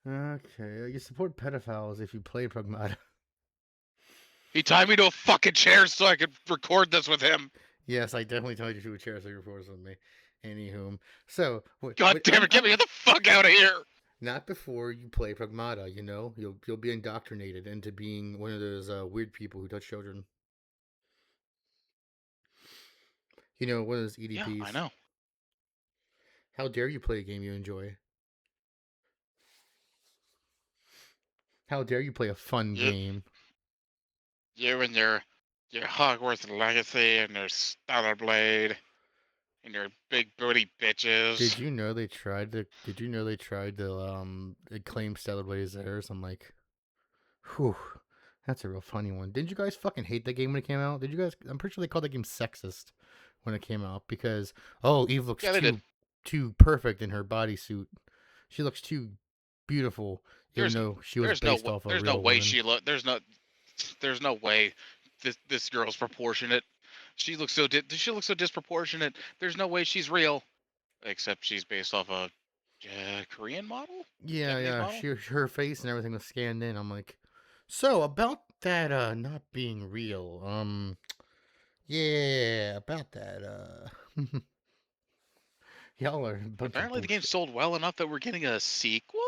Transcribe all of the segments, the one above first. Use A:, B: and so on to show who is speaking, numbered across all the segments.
A: Okay, you support pedophiles if you play Pragmata.
B: He tied me to a fucking chair so I could record this with him.
A: Yes, I definitely told you to a chair so you record with me. Anywho, so
B: God damn it, get me the fuck out of here!
A: Not before you play Pragmata. You know, you'll be indoctrinated into being one of those weird people who touch children. You know, one of those EDPs.
B: Yeah, I know.
A: How dare you play a game you enjoy? How dare you play a fun game?
B: You and your Hogwarts Legacy and your Stellar Blade and your big booty bitches.
A: Did you know they tried to? Claim Stellar Blade as theirs? I'm like, whew, that's a real funny one. Didn't you guys fucking hate that game when it came out? Did you guys? I'm pretty sure they called that game sexist when it came out because Eve looks too perfect in her bodysuit. She looks too beautiful, even though she was based off a real woman.
B: There's no way she look. There's no way this girl's proportionate. She looks so disproportionate. There's no way she's real, except she's based off a Korean model.
A: Yeah. Model? Her face and everything was scanned in. I'm like, so about that not being real. Yeah, about that. Y'all are
B: apparently the game sold well enough that we're getting a sequel.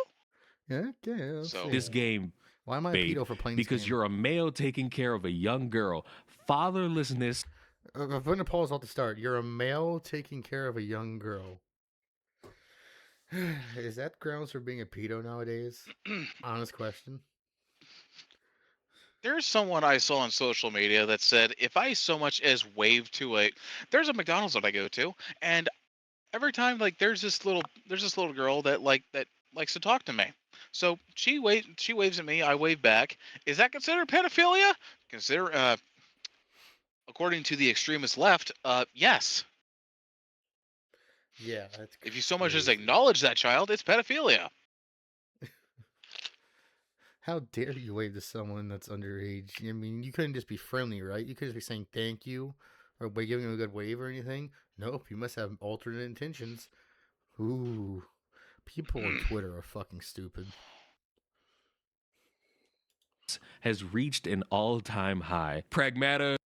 A: Yeah, okay.
C: So this game.
A: Why am I a pedo for playing
C: because
A: this game?
C: You're a male taking care of a young girl. Fatherlessness.
A: I'm going to pause off the start. You're a male taking care of a young girl. Is that grounds for being a pedo nowadays? Honest question.
B: There's someone I saw on social media that said if I so much as wave to there's a McDonald's that I go to, and every time like there's this little girl that likes to talk to me. So she waves at me, I wave back. Is that considered pedophilia? According to the extremist left, yes.
A: Yeah, that's
B: if you so much as acknowledge that child, it's pedophilia.
A: How dare you wave to someone that's underage? I mean, you couldn't just be friendly, right? You couldn't just be saying thank you or by giving them a good wave or anything. Nope, you must have alternate intentions. Ooh, people on Twitter are fucking stupid.
C: Has reached an all-time high. Pragmata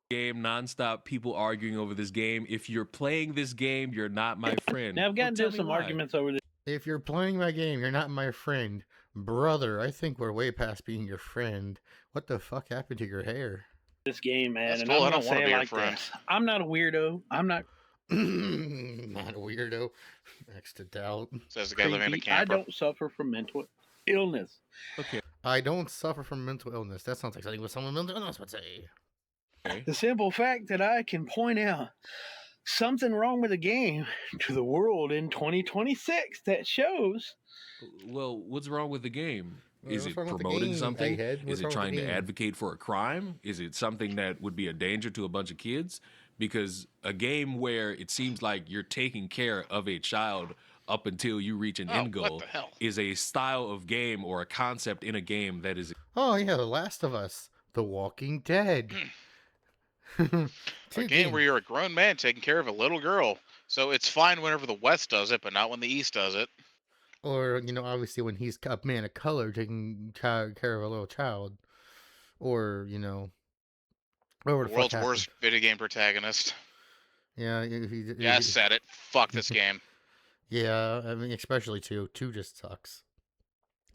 C: game nonstop. People arguing over this game. If you're playing this game, you're not my friend.
D: Now I've gotten into some arguments over this.
A: If you're playing my game, you're not my friend. Brother, I think we're way past being your friend. What the fuck happened to your hair?
D: This game, man.
B: That's
D: and
B: cool.
D: I'm
B: I don't want to be your friend.
D: this. I'm not a weirdo. I'm not.
A: Not a weirdo. Next to doubt.
B: Says the guy living in a camper.
D: I don't suffer from mental illness.
C: Okay.
A: I don't suffer from mental illness. That sounds like something what someone with mental illness would say.
C: Okay.
D: The simple fact that I can point out something wrong with the game to the world in 2026 that shows.
C: Well, what's wrong with the game? Is it
A: wrong with the
C: promoting
A: game,
C: something?
A: egghead? What's
C: Is it
A: wrong with
C: trying
A: the
C: to
A: game?
C: advocate for a crime? Is it something that would be a danger to a bunch of kids? Because a game where it seems like you're taking care of a child up until you reach an end goal is a style of game or a concept in a game that is...
A: Oh, yeah, The Last of Us. The Walking Dead.
B: A game where you're a grown man taking care of a little girl. So it's fine whenever the West does it, but not when the East does it.
A: Or, you know, obviously when he's a man of color taking care of a little child. Or, you know...
B: The world's worst video game protagonist.
A: Yeah.
B: I said it. Fuck this game.
A: Yeah, I mean, especially 2. 2 just sucks.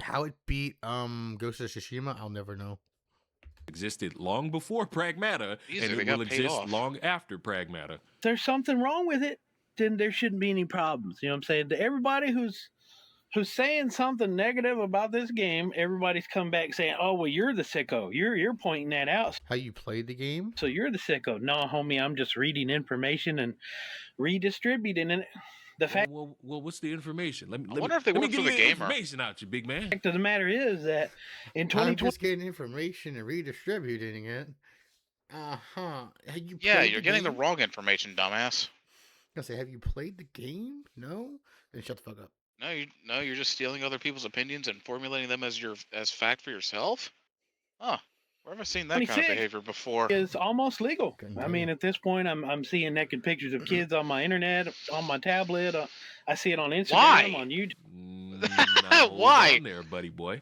A: How it beat Ghost of Tsushima, I'll never know.
C: Existed long before Pragmata, and it will exist long after Pragmata.
D: If there's something wrong with it, then there shouldn't be any problems. You know what I'm saying? To everybody who's saying something negative about this game, everybody's come back saying, "Oh, well, you're the sicko. You're pointing that out.
A: How you played the game?
D: So you're the sicko." No, homie, I'm just reading information and redistributing it. The fact.
C: Well, what's the information? Let me
B: wonder if they work for the gamer.
C: Information out, you big man.
D: The fact of the matter is that in 2020,
A: I'm just getting information and redistributing it.
B: You're getting the wrong information, dumbass.
A: I say, have you played the game? No. Then shut the fuck up.
B: No, you're just stealing other people's opinions and formulating them as fact for yourself. Huh. Where have I seen that kind of behavior before?
D: It's almost legal. I mean, at this point, I'm seeing naked pictures of kids on my internet, on my tablet. I see it on Instagram, on YouTube.
B: Why?
C: Hold on there, buddy boy.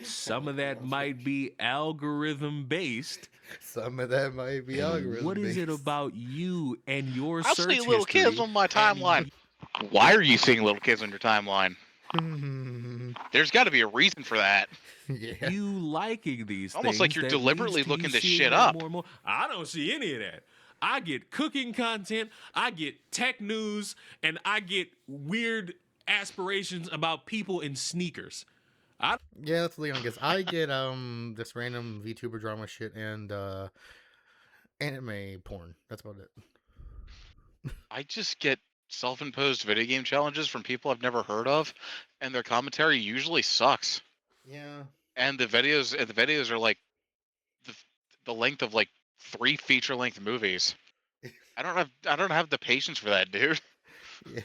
C: Some of that might be algorithm based.
A: Some of that might be algorithm.
C: What is it about you and your
B: I'll
C: search
B: see little kids on my timeline. Why are you seeing little kids on your timeline? There's got to be a reason for that.
A: Yeah.
C: You liking these
B: almost
C: things
B: like you're deliberately looking this shit up.
C: More and more. I don't see any of that. I get cooking content, I get tech news, and I get weird aspirations about people in sneakers.
A: Yeah, that's Leon gets. I get this random VTuber drama shit and anime porn. That's about it.
B: I just get self-imposed video game challenges from people I've never heard of, and their commentary usually sucks.
A: Yeah.
B: And the videos are like the length of like 3 feature-length movies. I don't have the patience for that, dude.
A: Yeah.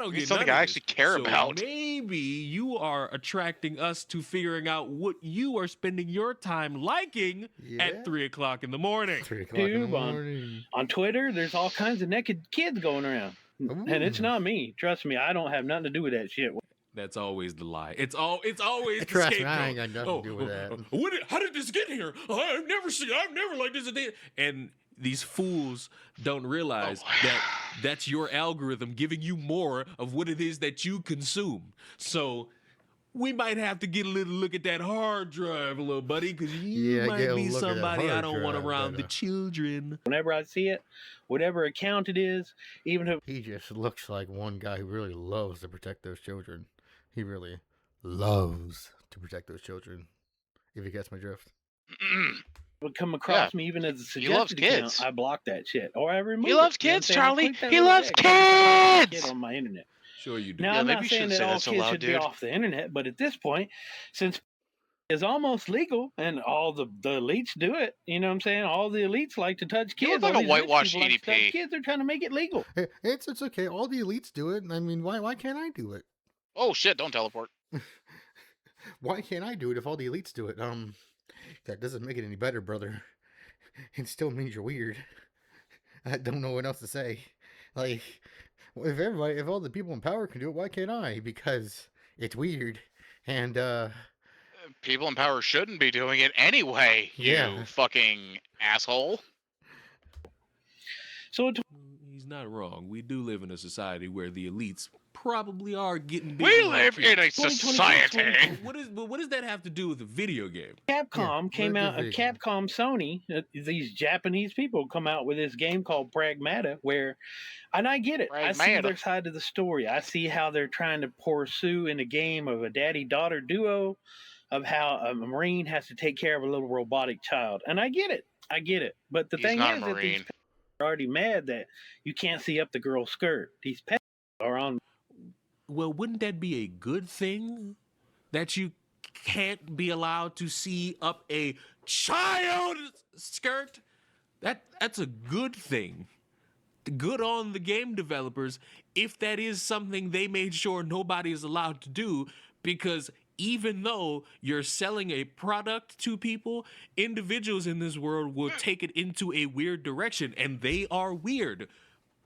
B: It's something I actually care about.
C: Maybe you are attracting us to figuring out what you are spending your time liking at 3 o'clock in the morning.
A: 3 o'clock in the morning.
D: On Twitter, there's all kinds of naked kids going around.
A: Ooh.
D: And it's not me. Trust me, I don't have nothing to do with that shit.
C: That's always the lie. It's always the
A: Trust me,
C: scapegoat.
A: I ain't got nothing to do with that.
C: How did this get here? I've never liked this. And these fools don't realize that that's your algorithm giving you more of what it is that you consume. So we might have to get a little look at that hard drive, little buddy, because you might be somebody I don't want around the children.
D: Whenever I see it, whatever account it is, even if
A: he just looks like one guy who really loves to protect those children. He really loves to protect those children. If you catch my drift.
D: would come across me even as a suggested account, I block that shit or I remove it.
B: He loves kids, Charlie. He loves kids.
D: On my internet.
C: Sure you do.
D: Now I'm not saying that all kids should be off the internet, but at this point, since it's almost legal and all the elites do it, you know what I'm saying? All the elites like to touch kids.
B: You look like a whitewashed EDP.
D: Like kids, they're trying to make it legal.
A: It's okay. All the elites do it. I mean, why can't I do it?
B: Oh shit! Don't teleport.
A: Why can't I do it if all the elites do it? That doesn't make it any better, brother. It still means you're weird. I don't know what else to say. Like, if all the people in power can do it, why can't I? Because it's weird. And,
B: people in power shouldn't be doing it anyway, you fucking asshole.
D: So
C: he's not wrong. We do live in a society where the elites probably are getting big.
B: We live in a society.
C: What does that have to do with a video game?
D: Capcom came out, Capcom Sony, these Japanese people come out with this game called Pragmata, where, and I get it. I see their side of the story. I see how they're trying to pursue in a game of a daddy-daughter duo, of how a Marine has to take care of a little robotic child. And I get it. I get it. But the thing is that these are already mad that you can't see up the girl's skirt. These pets are on.
C: Well, wouldn't that be a good thing? That you can't be allowed to see up a child's skirt? That's a good thing. Good on the game developers if that is something they made sure nobody is allowed to do, because even though you're selling a product to people, individuals in this world will take it into a weird direction, and they are weird.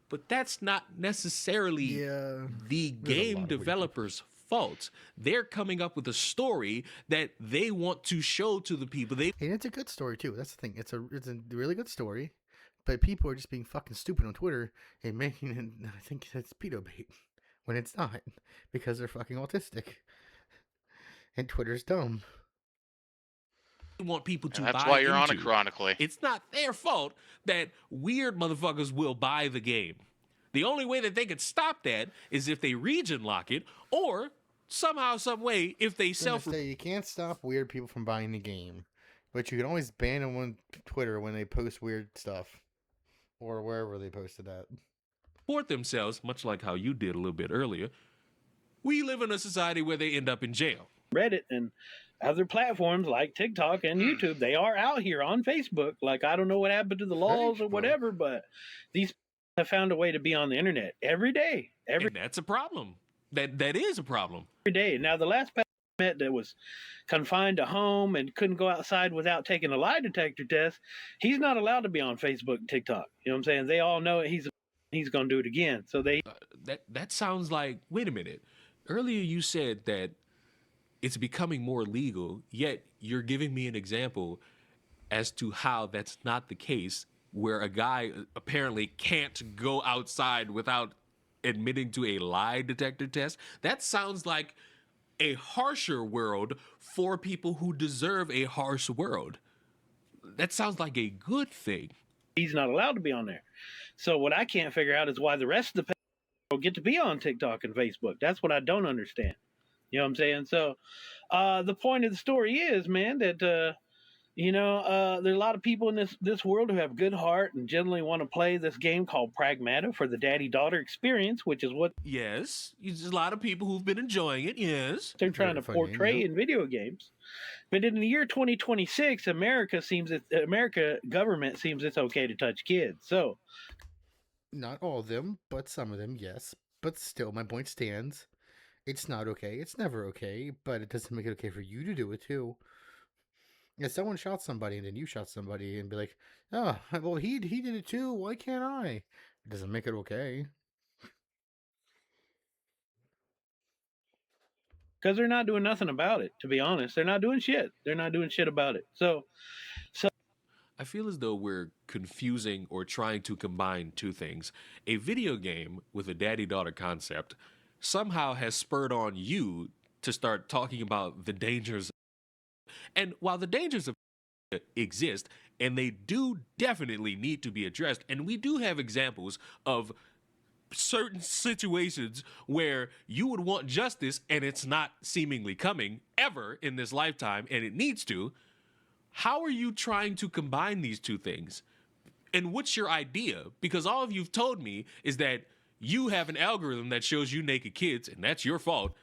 C: But that's not necessarily the game developers' fault. They're coming up with a story that they want to show to the people. And
A: it's a good story too. That's the thing. It's a really good story, but people are just being fucking stupid on Twitter and making it. I think it's pedo bait when it's not, because they're fucking autistic. And Twitter's dumb.
C: Want people to buy
B: that's why you're
C: into.
B: On it chronically.
C: It's not their fault that weird motherfuckers will buy the game. The only way that they could stop that is if they region lock it, or somehow, some way, if they
A: you can't stop weird people from buying the game, but you can always ban them on Twitter when they post weird stuff, or wherever they posted that.
C: Support themselves, much like how you did a little bit earlier. We live in a society where they end up in jail.
D: Reddit and other platforms like TikTok and YouTube, they are out here on Facebook. Like, I don't know what happened to the laws or whatever, but these have found a way to be on the internet every day.
C: And that's a problem. That is a problem.
D: Every day. Now, the last person I met that was confined to home and couldn't go outside without taking a lie detector test, he's not allowed to be on Facebook and TikTok. You know what I'm saying? They all know it. He's going to do it again. So they...
C: That sounds like, wait a minute. Earlier, you said that it's becoming more legal, yet you're giving me an example as to how that's not the case, where a guy apparently can't go outside without admitting to a lie detector test. That sounds like a harsher world for people who deserve a harsh world. That sounds like a good thing.
D: He's not allowed to be on there. So what I can't figure out is why the rest of the people get to be on TikTok and Facebook. That's what I don't understand. You know what I'm saying? So the point of the story is, man, that there are a lot of people in this world who have good heart and generally want to play this game called Pragmata for the daddy-daughter experience, which is what
C: Yes, there's a lot of people who've been enjoying it. Yes,
D: they're trying to portray in video games. But in the year 2026, America government seems it's okay to touch kids. So
A: not all of them, but some of them, yes. But still, my point stands. It's not okay. It's never okay, but it doesn't make it okay for you to do it too. If someone shot somebody and then you shot somebody and be like, oh, well, he did it too. Why can't I? It doesn't make it okay.
D: because they're not doing nothing about it, to be honest. They're not doing shit. They're not doing shit about it. So
C: I feel as though we're confusing or trying to combine two things. A video game with a daddy-daughter concept somehow has spurred on you to start talking about the dangers. And while the dangers of exist, and they do definitely need to be addressed, and we do have examples of certain situations where you would want justice and it's not seemingly coming ever in this lifetime, and it needs to. How are you trying to combine these two things? And what's your idea? Because all of you've told me is that you have an algorithm that shows you naked kids, and that's your fault.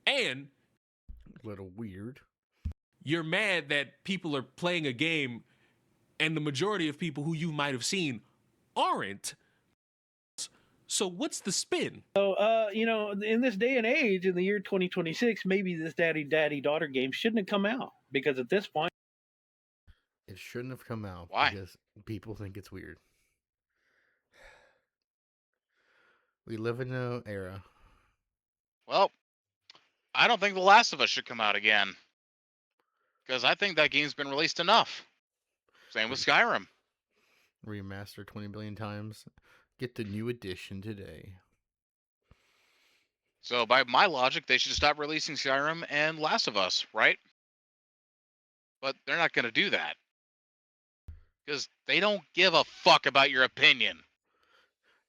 C: And
A: a little weird.
C: You're mad that people are playing a game and the majority of people who you might have seen aren't. So what's the spin?
D: So, in this day and age, in the year 2026, maybe this daddy-daughter game shouldn't have come out, because at this point,
A: it shouldn't have come out.
B: Why?
A: Because people think it's weird. We live in an era.
B: Well, I don't think The Last of Us should come out again, because I think that game's been released enough. Same with Skyrim.
A: Remastered 20 billion times. Get the new edition today.
B: So by my logic, they should stop releasing Skyrim and Last of Us, right? But they're not going to do that, because they don't give a fuck about your opinion.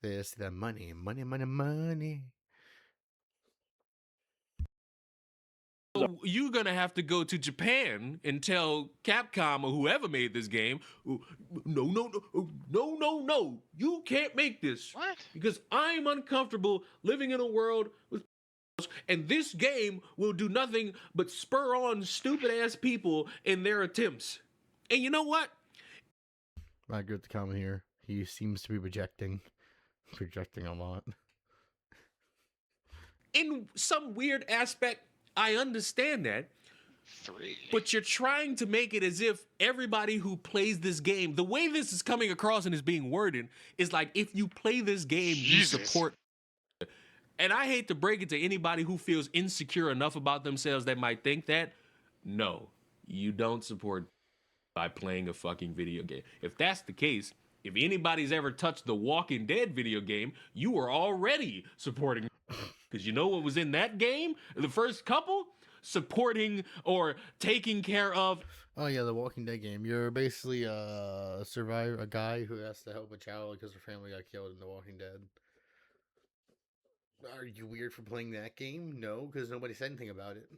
A: They just see that money, money, money, money.
C: So you're gonna have to go to Japan and tell Capcom or whoever made this game, no, you can't make this.
B: What?
C: Because I'm uncomfortable living in a world with, and this game will do nothing but spur on stupid ass people in their attempts. And you know what?
A: I agree with the comment here. He seems to be projecting a lot.
C: In some weird aspect, I understand that.
B: 3.
C: But you're trying to make it as if everybody who plays this game, the way this is coming across and is being worded, is like if you play this game,
B: Jesus.
C: you support. And I hate to break it to anybody who feels insecure enough about themselves that might think that. No, you don't support by playing a fucking video game. If that's the case, if anybody's ever touched the Walking Dead video game, you are already supporting. Because you know what was in that game? The first couple? Supporting or taking care of.
A: Oh yeah, the Walking Dead game. You're basically a survivor, a guy who has to help a child because her family got killed in The Walking Dead. Are you weird for playing that game? No, because nobody said anything about it.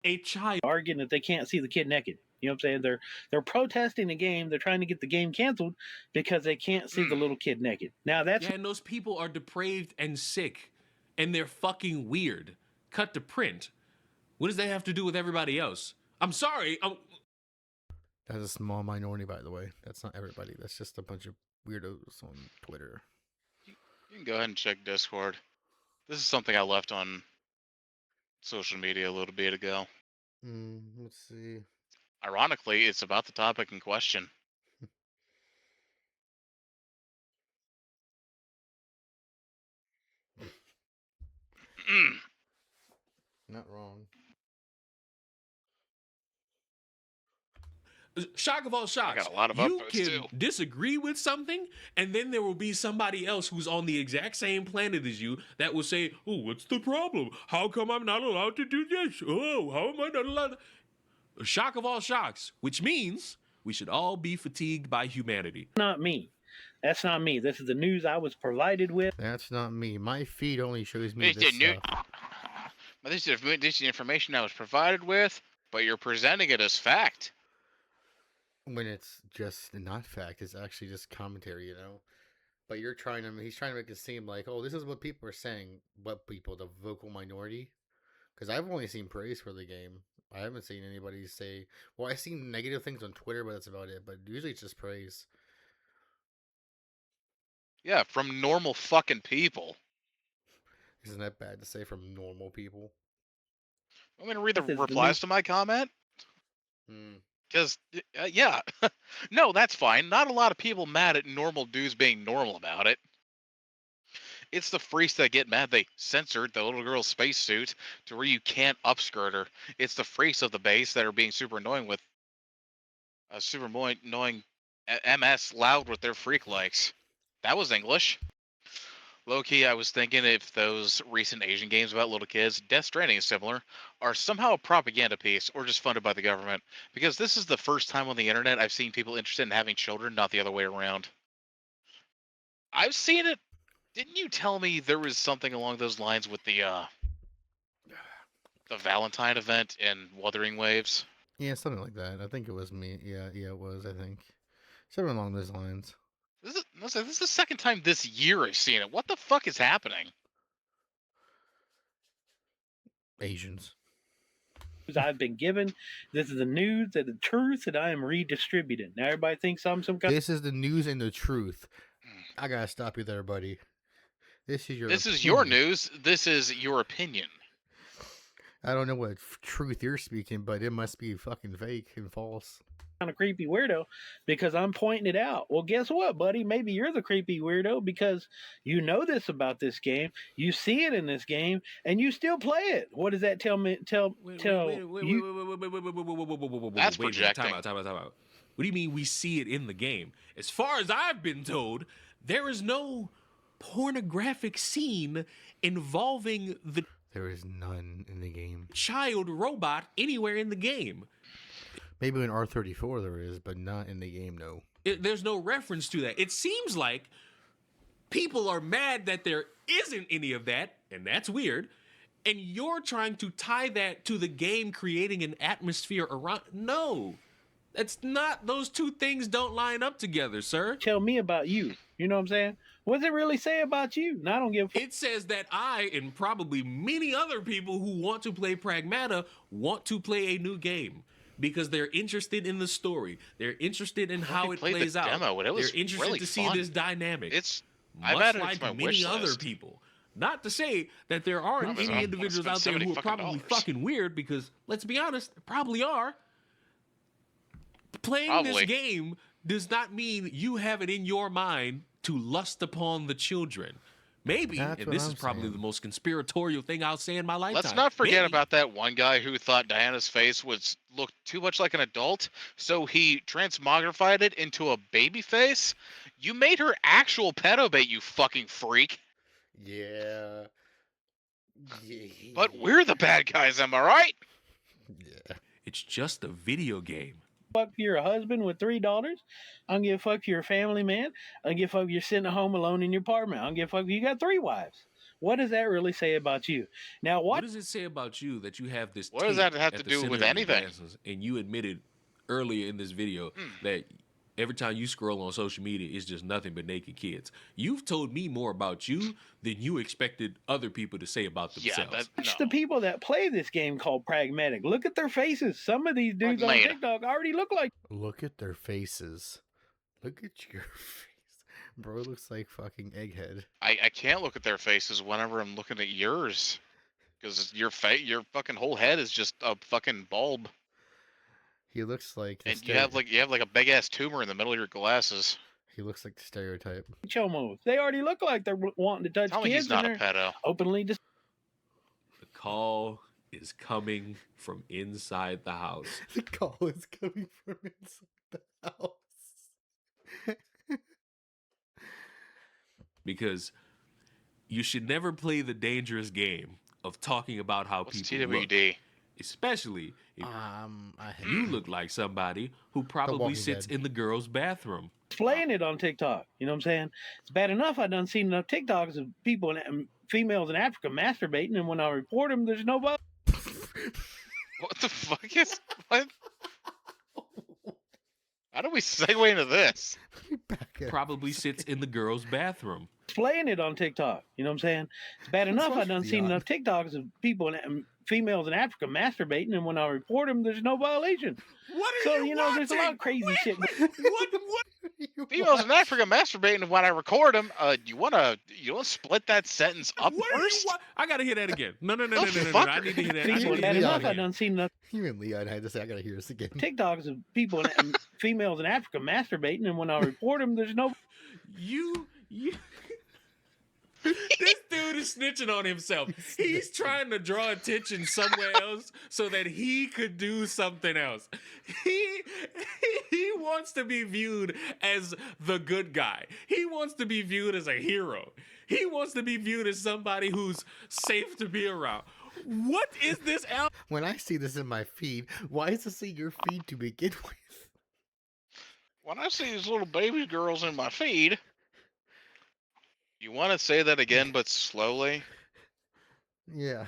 C: A child
D: arguing that they can't see the kid naked. You know what I'm saying? They're protesting the game. They're trying to get the game canceled because they can't see the little kid naked. Now that's
C: and those people are depraved and sick, and they're fucking weird. Cut to print. What does that have to do with everybody else? I'm sorry.
A: That's a small minority, by the way. That's not everybody. That's just a bunch of weirdos on Twitter.
B: You can go ahead and check Discord. This is something I left on social media a little bit ago.
A: Let's see.
B: Ironically, it's about the topic in question.
A: Not wrong.
C: Shock of all shocks.
B: I got a lot of
C: you
B: upvotes,
C: can
B: too.
C: disagree with something, and then there will be somebody else who's on the exact same planet as you that will say, "Oh, what's the problem? How come I'm not allowed to do this? Oh, how am I not allowed?" A shock of all shocks, which means we should all be fatigued by humanity.
D: Not me. That's not me. This is the news I was provided with.
A: That's not me. My feed only shows me this stuff.
B: This is information I was provided with, but you're presenting it as fact.
A: When it's just not fact, it's actually just commentary, you know. But he's trying to make it seem like, oh, this is what people are saying. What people? The vocal minority? Because I've only seen praise for the game. I haven't seen anybody say. Well, I've seen negative things on Twitter, but that's about it. But usually it's just praise.
B: Yeah, from normal fucking people.
A: Isn't that bad to say from normal people?
B: I'm going to read the replies to my comment. Because, yeah. No, that's fine. Not a lot of people mad at normal dudes being normal about it. It's the freaks that get mad. They censored the little girl's spacesuit to where you can't upskirt her. It's the freaks of the base that are being super annoying with annoying MS loud with their freak likes. That was English. Low-key, I was thinking if those recent Asian games about little kids, Death Stranding is similar, are somehow a propaganda piece or just funded by the government. Because this is the first time on the internet I've seen people interested in having children, not the other way around. I've seen it. Didn't you tell me there was something along those lines with the Valentine event in Wuthering Waves?
A: Yeah, something like that. I think it was me. Yeah, it was, I think. Something along those lines.
B: This is the second time this year I've seen it. What the fuck is happening?
A: Asians.
D: I've been given. This is the news and the truth that I am redistributing. Now everybody thinks I'm some kind.
A: This is the news and the truth. I gotta stop you there, buddy. This is your.
B: This
A: opinion.
B: is your news. This is your opinion.
A: I don't know what truth you're speaking, but it must be fucking fake and false.
D: Kind of creepy weirdo because I'm pointing it out. Well, guess what, buddy? Maybe you're the creepy weirdo because you know this about this game, you see it in this game, and you still play it. What does that tell me?
B: That's projecting.
C: Time out. What do you mean we see it in the game? As far as I've been told, there is no pornographic scene involving the.
A: There is none in the game.
C: Child robot anywhere in the game.
A: Maybe in R34 there is, but not in the game, no.
C: There's no reference to that. It seems like people are mad that there isn't any of that, and that's weird. And you're trying to tie that to the game creating an atmosphere around. No, that's not. Those two things don't line up together, sir.
D: Tell me about you. You know what I'm saying? What does it really say about you? And I don't give a fuck.
C: It says that I and probably many other people who want to play Pragmata want to play a new game. Because they're interested in the story. They're interested in how it plays out. They're interested
B: really
C: to see this dynamic.
B: Much
C: like many other people. Not to say that there aren't any individuals out there who are probably fucking weird, because let's be honest, there probably are. Playing this game does not mean you have it in your mind to lust upon the children. Maybe, and this is probably the most conspiratorial thing I'll say in my lifetime.
B: Let's not forget about that one guy who thought Diana's face looked too much like an adult, so he transmogrified it into a baby face. You made her actual pedo bait, you fucking freak.
A: Yeah.
B: But we're the bad guys, am I right?
A: Yeah.
C: It's just a video game.
D: Fuck if you're a husband with 3 daughters. I don't give a fuck if you're a family man. I don't give a fuck if you're sitting at home alone in your apartment. I don't give a fuck if you got 3 wives. What does that really say about you? Now, what
C: does it say about you that you have this?
B: What does that have to do with anything?
C: And you admitted earlier in this video that every time you scroll on social media, it's just nothing but naked kids. You've told me more about you than you expected other people to say about themselves.
D: Watch the people that play this game called Pragmatic. Look at their faces. Some of these dudes on TikTok already look like.
A: Look at their faces. Look at your face. Bro looks like fucking Egghead.
B: I can't look at their faces whenever I'm looking at yours. Because your fucking whole head is just a fucking bulb.
A: He looks like
B: and you have like a big ass tumor in the middle of your glasses.
A: He looks like the stereotype.
D: Chomos. They already look like they're wanting to touch
B: Tell
D: kids.
B: Me he's not a pedo.
D: Openly
C: call is coming from inside the house.
A: The call is coming from inside the house.
C: Because you should never play the dangerous game of talking about how
B: What's
C: people
B: TWD?
C: look. Especially if you look like somebody who probably sits in the girls' bathroom.
D: Playing it on TikTok. You know what I'm saying? It's bad enough I done seen enough TikToks of people and females in Africa masturbating, and when I report them, there's nobody.
B: What the fuck is what? How do we segue into this?
C: Probably sits in the girls' bathroom.
D: Playing it on TikTok. You know what I'm saying? It's bad enough I done seen enough TikToks of people and females in Africa masturbating, and when I report them, there's no violation.
C: What are
D: so
C: you
D: know, there's a lot of crazy shit.
C: What?
B: Females in Africa masturbating, and when I record them, you wanna split that sentence up first?
C: I gotta hear that again. No. I need to hear that.
D: Bad enough I done seen enough.
A: You and Leon had to say, I gotta hear this again.
D: TikToks of people and females in Africa masturbating, and when I report them, there's no.
C: You. This dude is snitching on himself. He's trying to draw attention somewhere else so that he could do something else. He wants to be viewed as the good guy. He wants to be viewed as a hero. He wants to be viewed as somebody who's safe to be around. What is this?
A: When I see this in my feed, why is this in your feed to begin with?
B: When I see these little baby girls in my feed. You want to say that again, but slowly?
A: Yeah.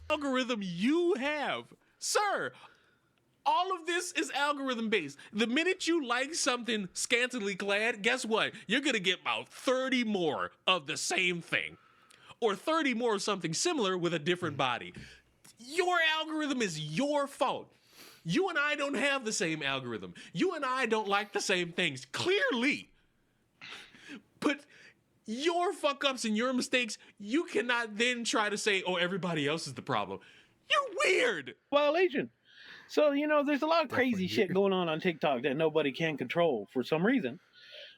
C: Algorithm you have, sir. All of this is algorithm based. The minute you like something scantily clad, guess what? You're going to get about 30 more of the same thing. Or 30 more of something similar with a different body. Your algorithm is your fault. You and I don't have the same algorithm. You and I don't like the same things, clearly. But your fuck-ups and your mistakes, you cannot then try to say, oh, everybody else is the problem. You're weird.
D: Violation. So, there's a lot of crazy shit going on TikTok that nobody can control for some reason.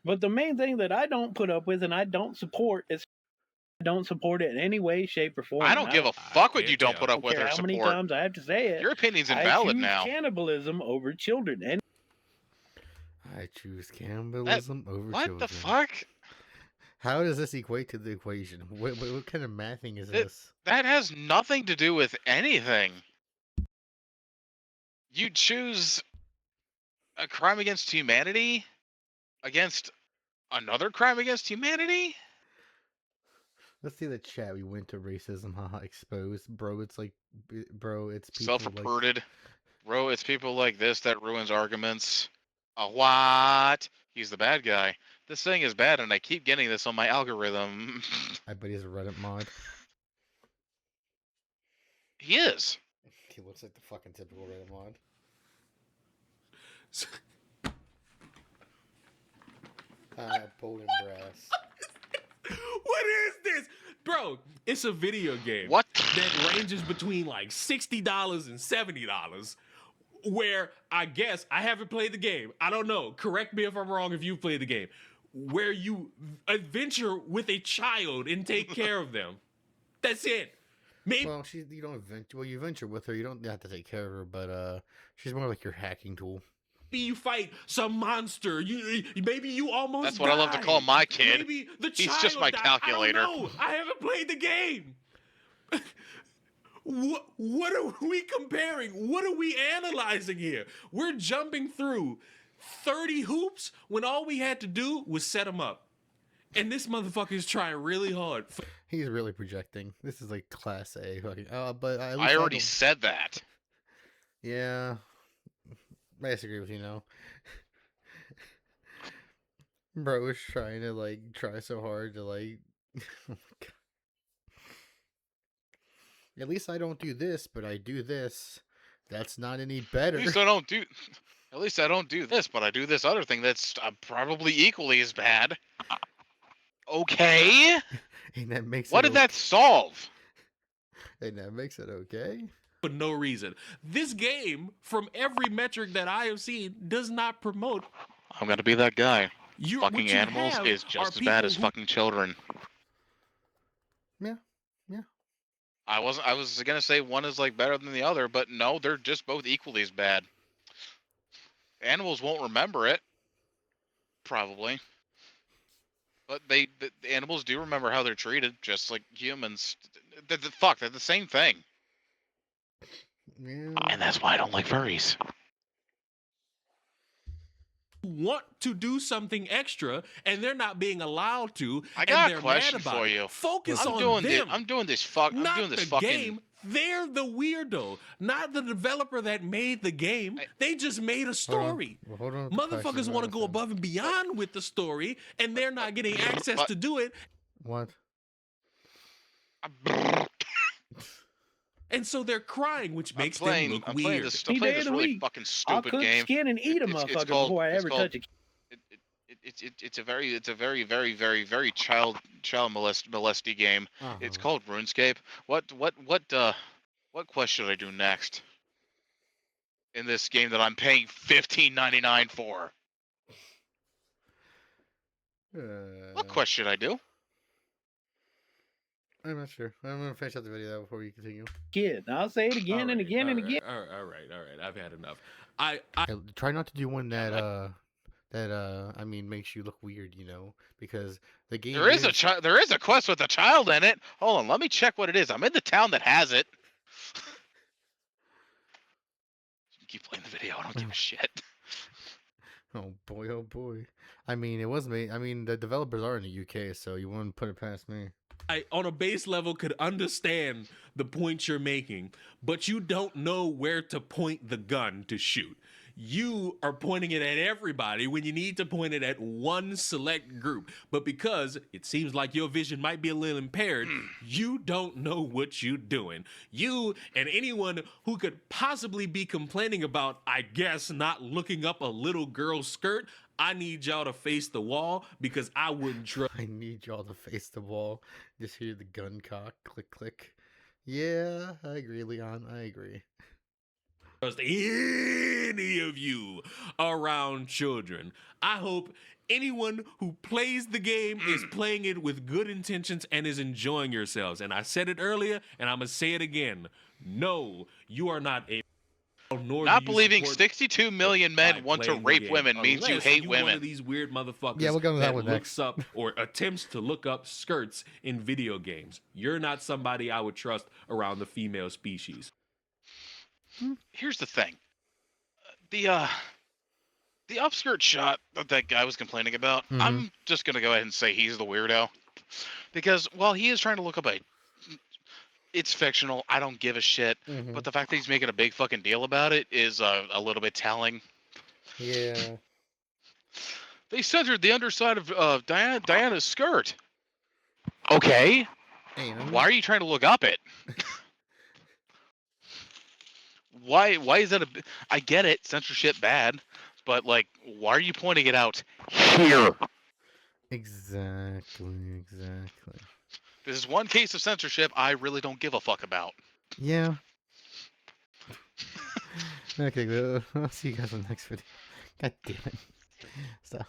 D: But the main thing that I don't put up with and I don't support is I don't support it in any way, shape, or form.
B: I don't give a fuck what you don't put up with or support.
D: How many times I have to say it?
B: Your opinion's invalid now.
D: Cannibalism over children. And
A: I choose cannibalism over children.
B: What the fuck?
A: How does this equate to the equation? What kind of mathing is this?
B: That has nothing to do with anything. You choose a crime against humanity against another crime against humanity?
A: Let's see the chat. We went to racism. Haha, exposed. Bro, it's people
B: self-reported. Bro, it's people like this that ruins arguments. What? He's the bad guy. This thing is bad, and I keep getting this on my algorithm.
A: I bet he's a Reddit mod.
B: He is.
A: He looks like the fucking typical Reddit mod. Golden brass.
C: What is this? Bro, it's a video game.
B: What?
C: That ranges between like $60 and $70. Where I guess I haven't played the game. I don't know. Correct me if I'm wrong if you've played the game. Where you adventure with a child and take care of them. That's it. Maybe.
A: Well, you don't adventure. Well, you venture with her. You don't have to take care of her, but she's more like your hacking tool.
C: You fight some monster. Maybe you almost.
B: That's what I love to call my kid.
C: Maybe the
B: He's just my calculator.
C: I don't know. I haven't played the game. What are we comparing? What are we analyzing here? We're jumping through 30 hoops when all we had to do was set them up. And this motherfucker is trying really hard.
A: He's really projecting. This is like class A. But
B: I already said that.
A: Yeah. I disagree with you now. Bro was trying to try so hard to oh my God. At least I don't do this, but I do this. That's not any better.
B: At least I don't do this, but I do this other thing that's probably equally as bad. Okay.
A: And that makes
B: what did that solve?
A: And that makes it okay.
C: For no reason. This game, from every metric that I have seen, does not promote.
B: I'm gonna be that guy. Fucking animals is just as bad as fucking children.
A: Yeah. Yeah.
B: I was gonna say one is like better than the other, but no, they're just both equally as bad. Animals won't remember it, probably, but the animals do remember how they're treated, just like humans. Fuck, they're the same thing.
A: Yeah.
B: And that's why I don't like furries.
C: Want to do something extra and they're not being allowed to.
B: I got
C: and
B: a question for you.
C: Focus on them.
B: I'm doing this
C: the
B: fucking
C: game. They're the weirdo, not the developer that made the game. They just made a story.
A: Hold on.
C: Motherfuckers want to go above and beyond with the story, and they're not getting access to do it.
A: What?
C: And so they're crying, which makes them look weird.
B: I'm playing this really fucking stupid game.
D: I'll skin and eat a motherfucker before I ever touch it.
B: It's a very child molesty game. It's called RuneScape. What quest should I do next in this game that I'm paying $15.99 for? What quest should I do?
A: I'm not sure. I'm gonna finish out the video before we continue.
D: Kid, I'll say it again and again and again.
C: All right. I've had enough.
A: I try not to do one that I mean makes you look weird, you know, because the game.
B: There is a quest with a child in it. Hold on, let me check what it is. I'm in the town that has it. Keep playing the video. I don't give a shit.
A: Oh boy. I mean, it was made. I mean, the developers are in the UK, so you wouldn't put it past me.
C: I, on a base level, could understand the point you're making, but you don't know where to point the gun to shoot. You are pointing it at everybody when you need to point it at one select group. But because it seems like your vision might be a little impaired, you don't know what you're doing. You and anyone who could possibly be complaining about, I guess, not looking up a little girl's skirt, I need y'all to face the wall because I wouldn't trust.
A: I need y'all to face the wall. Just hear the gun cock, click, click. Yeah, I agree, Leon. I agree.
C: Any of you around children. I hope anyone who plays the game is playing it with good intentions and is enjoying yourselves. And I said it earlier, and I'm going to say it again. No, you are not a...
B: Not believing 62 million men want to rape women means you hate women.
C: One of these weird motherfuckers
A: we'll go to that one
C: looks up or attempts to look up skirts in video games. You're not somebody I would trust around the female species.
B: Here's the thing. The upskirt shot that guy was complaining about, I'm just going to go ahead and say he's the weirdo. Because while he is trying to look up it's fictional, I don't give a shit. But the fact that he's making a big fucking deal about it is a little bit telling.
A: Yeah.
B: They centered the underside of Diana's skirt. Okay. Why are you trying to look up it? Why is that I get it, censorship bad, but like, why are you pointing it out here?
A: Exactly.
B: This is one case of censorship I really don't give a fuck about.
A: Yeah. Okay, I'll see you guys in the next video. God damn it. Stop.